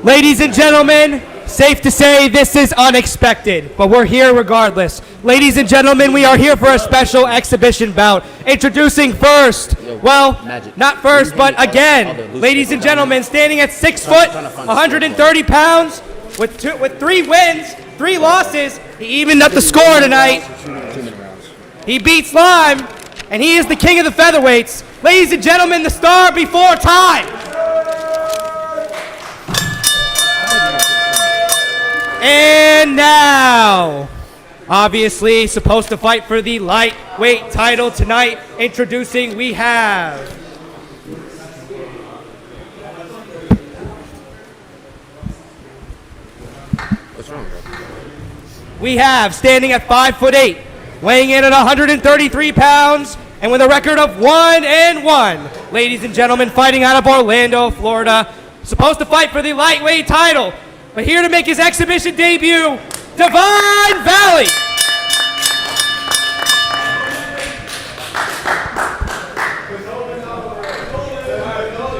Ladies and gentlemen, safe to say this is unexpected, but we're here regardless. Ladies and gentlemen, we are here for a special exhibition bout. Introducing first, well, not first, but again, ladies and gentlemen, standing at 6 foot, 130 pounds, with 3 wins, 3 losses. He evened up the score tonight. He beat Slime, and he is the king of the featherweights. Ladies and gentlemen, the star before time. And now, obviously supposed to fight for the lightweight title tonight. Introducing, we have What's wrong, bro? we have standing at 5'8", weighing in at 133 pounds, and with a record of 1-1. Ladies and gentlemen, fighting out of Orlando, Florida, supposed to fight for the lightweight title. But here to make his exhibition debut, Divine Valley.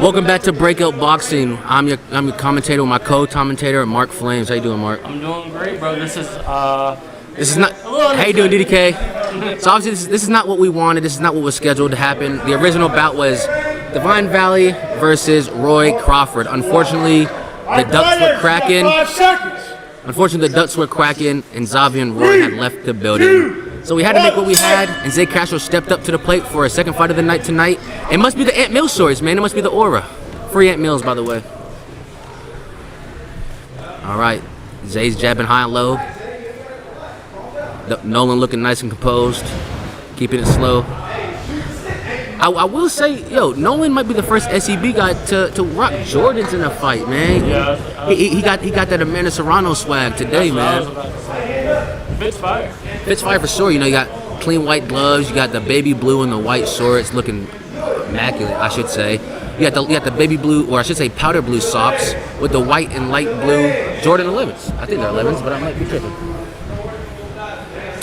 Welcome back to Breakout Boxing. I'm your commentator, my co-commentator, Mark Flames. How you doing, Mark? I'm doing great, bro. This is not. How you doing, DDK? So obviously this is not what we wanted. This is not what was scheduled to happen. The original bout was Divine Valley versus Roy Crawford. Unfortunately, the ducks were cracking. And Xavier and Roy had left the building. So we had to make what we had, and Zay Castro stepped up to the plate for a second fight of the night tonight. It must be the Aunt Mills stories, man. It must be the aura. Free Aunt Mills, by the way. All right, Zay's jabbing high and low. Nolan looking nice and composed, keeping it slow. I will say, Nolan might be the first SEB guy to rock Jordans in a fight, man. Yeah, he got that Amanda Serrano swag today, man. Fits fire. Fits fire for sure. You got clean white gloves, you got the baby blue and the white shorts, looking immaculate, I should say. You got the baby blue, or I should say powder blue socks with the white and light blue Jordan 11s. I think they're 11s, but I might be tripping.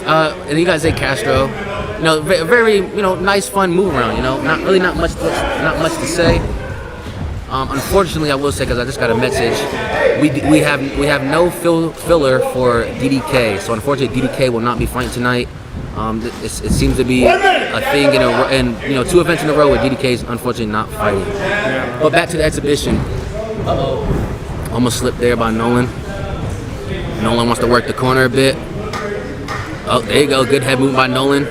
And you got Zay Castro. Very nice, fun move around. Not much to say. Unfortunately, I will say, because I just got a message, we have no filler for DDK. So unfortunately, DDK will not be fighting tonight. It seems to be a thing in 2 events in a row where DDK is unfortunately not fighting. But back to the exhibition. Almost slipped there by Nolan. Nolan wants to work the corner a bit. Oh, there you go. Good head movement by Nolan.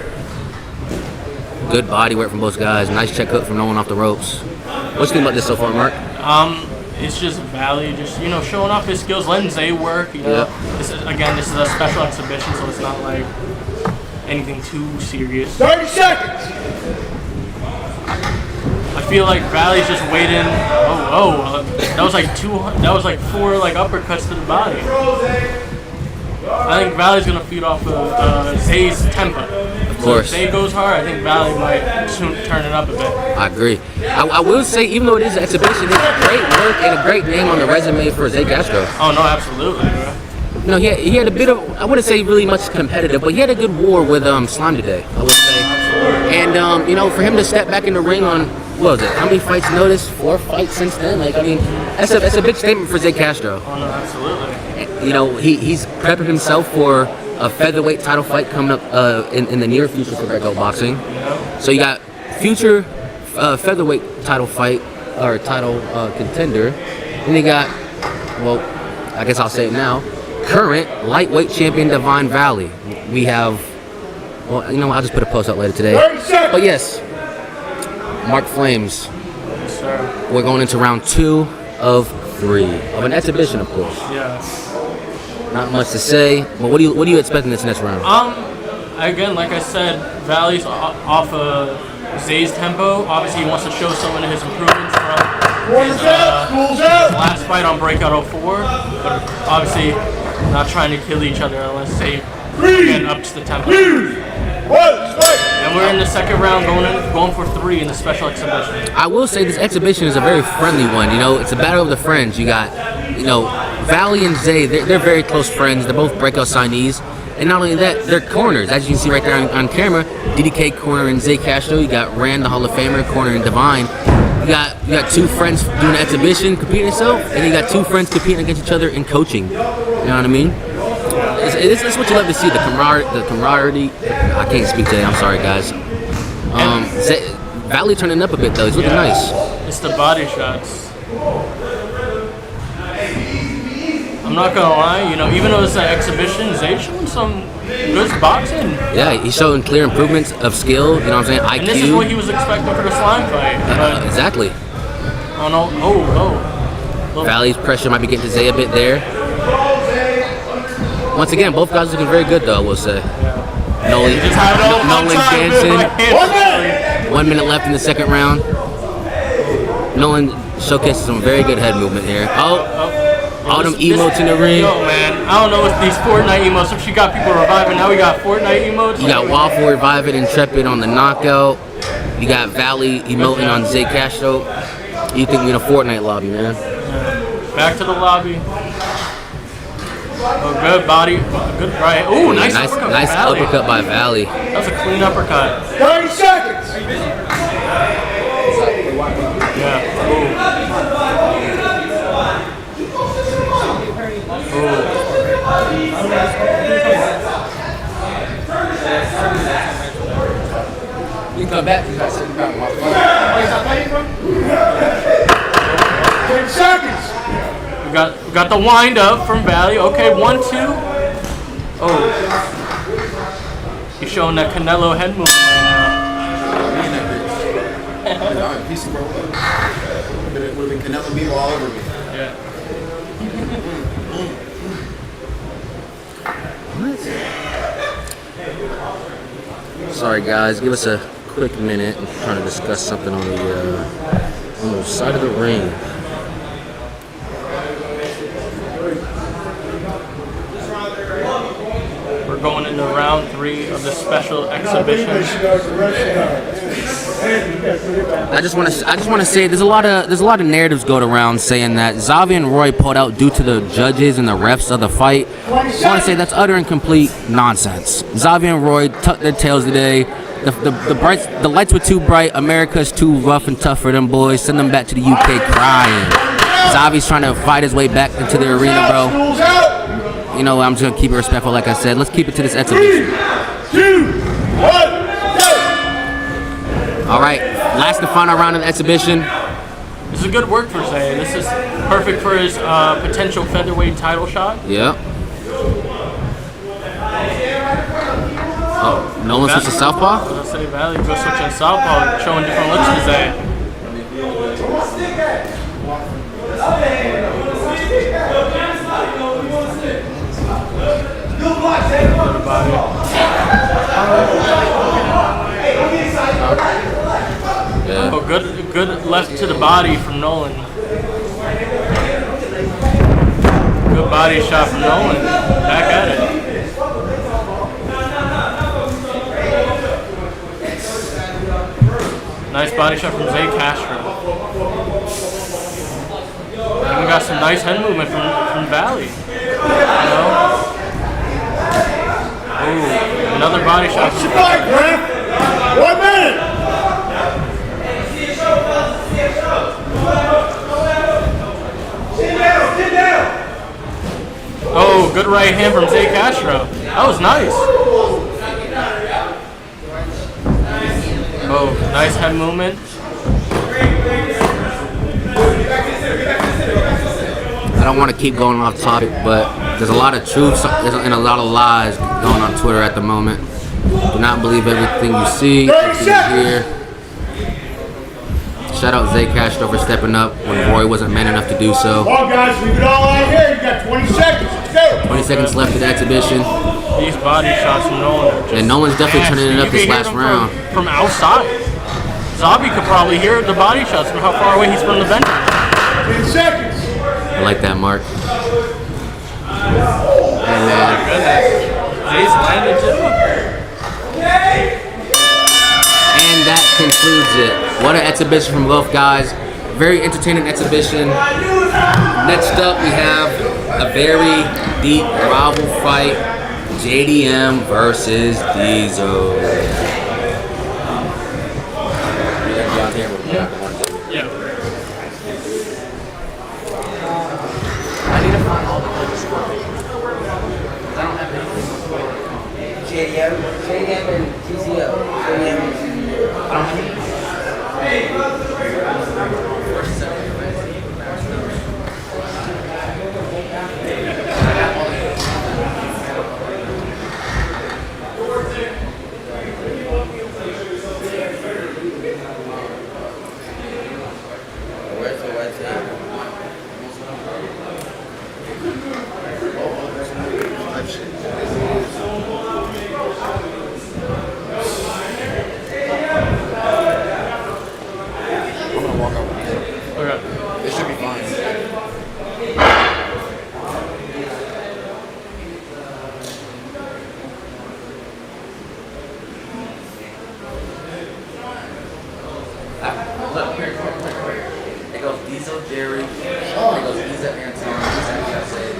Good body work from both guys. Nice check hook from Nolan off the ropes. What you think about this so far, Mark? It's just Valley, showing off his skills, letting Zay work. Yeah. This is a special exhibition, so it's not like anything too serious. 30 seconds. I feel like Valley's just waiting. That was like 4 uppercuts to the body. I think Valley's gonna feed off of Zay's tempo. Of course. So if Zay goes hard, I think Valley might soon turn it up a bit. I agree. I will say, even though it is an exhibition, it's great work and a great name on the resume for Zay Castro. Oh no, absolutely, bro. He had a bit of, I wouldn't say really much competitive, but he had a good war with Slime today, I would say. And for him to step back in the ring on, what was it? How many fights notice? 4 fights since then. That's a big statement for Zay Castro. Oh no, absolutely. He's prepping himself for a featherweight title fight coming up in the near future for Breakout Boxing. So you got future featherweight title fight or title contender, and you got, I guess I'll say it now, current lightweight champion Divine Valley. We have, I'll just put a post out later today. But yes, Mark Flames. Yes, sir. We're going into round 2 of 3 of an exhibition, of course. Yeah. Not much to say, but what do you expect in this next round? Again, like I said, Valley's off of Zay's tempo. Obviously, he wants to show some of his improvements from his last fight on Breakout 04. But obviously, not trying to kill each other unless Zay again ups the tempo. And we're in the second round, going for 3 in the special exhibition. I will say this exhibition is a very friendly one. It's a battle of the friends. You got, Valley and Zay, they're very close friends. They're both Breakout signees. And not only that, they're corners. As you can see right there on camera, DDK corner and Zay Castro. You got Rand, the Hall of Famer, corner and Divine. You got two friends doing an exhibition competing itself, and you got two friends competing against each other in coaching. You know what I mean? It's what you love to see, the camaraderie. I can't speak today. I'm sorry, guys. Valley turning up a bit though. He's looking nice. It's the body shots. I'm not gonna lie, you know, even though it's an exhibition, Zay's showing some good boxing. Yeah, he's showing clear improvements of skill. You know what I'm saying? IQ. And this is what he was expecting for the slime fight. Exactly. Oh no! Oh. Valley's pressure might be getting to Zay a bit there. Once again, both guys looking very good though. I will say. Yeah. Nolan dancing. 1 minute left in the second round. Nolan showcases some very good head movement here. All them emotes in the ring. Yo, man, I don't know if these Fortnite emotes, if she got people reviving, now we got Fortnite emotes. You got Waffle reviving Intrepid on the knockout. You got Valley emoting on Zay Castro. You think we in a Fortnite lobby, man? Back to the lobby. Oh, good body, good right. Ooh, nice uppercut. Nice uppercut by Valley. That was a clean uppercut. 30 seconds. Yeah. You can come back. You guys sitting back. 10 seconds. We got the wind up from Valley. Okay, 1, 2. Oh. He's showing that Canelo head movement right now. Would have been Canelo beat all over me. Yeah. Sorry, guys. Give us a quick minute. I'm trying to discuss something on the side of the ring. We're going into round 3 of the special exhibition. I just want to say there's a lot of narratives going around saying that Xavier and Roy pulled out due to the judges and the refs of the fight. I want to say that's utter and complete nonsense. Xavier and Roy tucked their tails today. The lights were too bright. America's too rough and tough for them boys. Send them back to the UK crying. Xavier's trying to fight his way back into the arena, bro. You know, I'm just gonna keep it respectful, like I said. Let's keep it to this exhibition. 3, 2, 1, go! All right, last and final round of the exhibition. This is good work for Zay. This is perfect for his potential featherweight title shot. Yep. Oh, Nolan switched to southpaw? I'll say Valley go switching southpaw, showing different looks to Zay. Yeah. Oh, good left to the body from Nolan. Good body shot from Nolan. Back at it. Nice body shot from Zay Castro. And we got some nice head movement from Valley. You know? Ooh, another body shot from Fight, Griff. 1 minute. Sit down. Oh, good right hand from Zay Castro. That was nice. Oh, nice head movement. I don't want to keep going off topic, but there's a lot of truth and a lot of lies going on Twitter at the moment. Do not believe everything you see, everything you hear. Shout out Zay Castro for stepping up when Roy wasn't man enough to do so. Come on, guys, leave it all out here. You got 20 seconds. Let's go. 20 seconds left of the exhibition. These body shots from Nolan are just And Nolan's definitely turning it up You this can hear last them round. From outside. Zabi could probably hear the body shots from how far away he's from the bench. 10 seconds. I like that, Mark. Oh my goodness. Zay's landed too. And that concludes it. What an exhibition from both guys. Very entertaining exhibition. Next up, we have a very deep rival fight. JDM versus Diesel. Yeah. JM and TCL. It should be fine. It goes Diesel Jerry. It goes Diesel Anton. Diesel Jesse.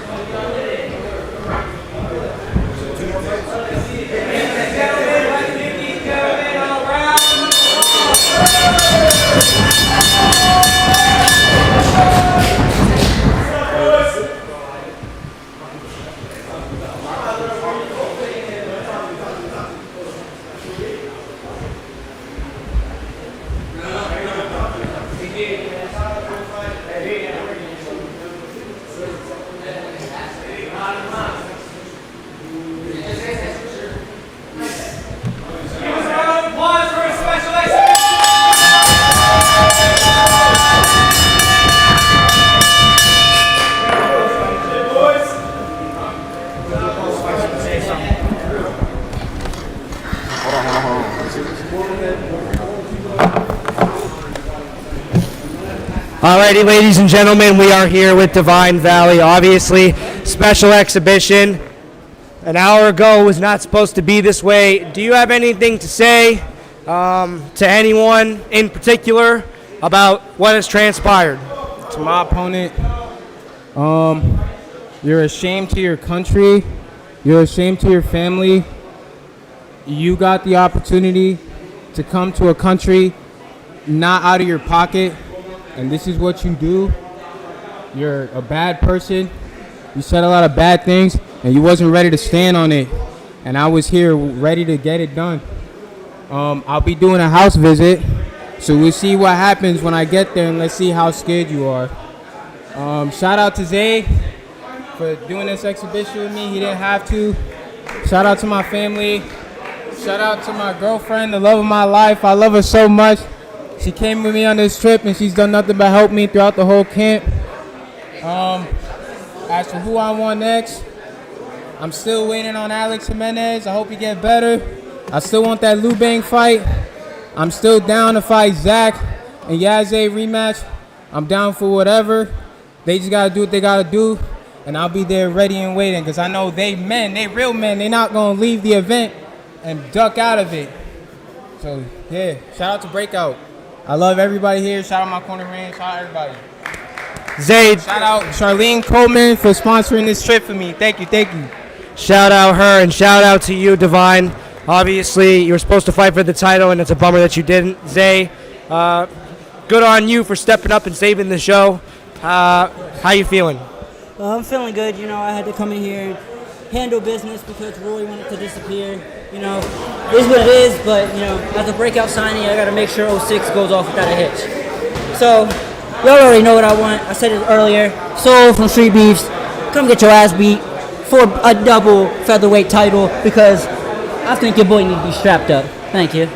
Alrighty, ladies and gentlemen, we are here with Divine Valley. Obviously, special exhibition. An hour ago was not supposed to be this way. Do you have anything to say to anyone in particular about what has transpired? To my opponent, you're ashamed to your country. You're ashamed to your family. You got the opportunity to come to a country not out of your pocket, and this is what you do. You're a bad person. You said a lot of bad things, and you wasn't ready to stand on it. And I was here ready to get it done. I'll be doing a house visit, so we'll see what happens when I get there, and let's see how scared you are. Shout out to Zay for doing this exhibition with me. He didn't have to. Shout out to my family. Shout out to my girlfriend, the love of my life. I love her so much. She came with me on this trip, and she's done nothing but help me throughout the whole camp. As for who I want next, I'm still waiting on Alex Jimenez. I hope he get better. I still want that Lou Bang fight. I'm still down to fight Zach and Yazzie rematch. I'm down for whatever. They just got to do what they got to do, and I'll be there ready and waiting because I know they real men. They're not going to leave the event and duck out of it. So, yeah, shout out to Breakout. I love everybody here. Shout out my corner man. Shout out everybody. Zayd. Shout out Charlene Coleman for sponsoring this trip for me. Thank you, thank you. Shout out her and shout out to you, Divine. Obviously, you were supposed to fight for the title, and it's a bummer that you didn't. Zay, good on you for stepping up and saving the show. How you feeling? I'm feeling good. You know, I had to come in here, handle business because Roy wanted to disappear. You know, it is what it is, but, you know, as a breakout signing, I got to make sure 06 goes off without a hitch. So, y'all already know what I want. I said it earlier. Soul from Street Beefs, come get your ass beat for a double featherweight title because I think your boy needs to be strapped up. Thank you.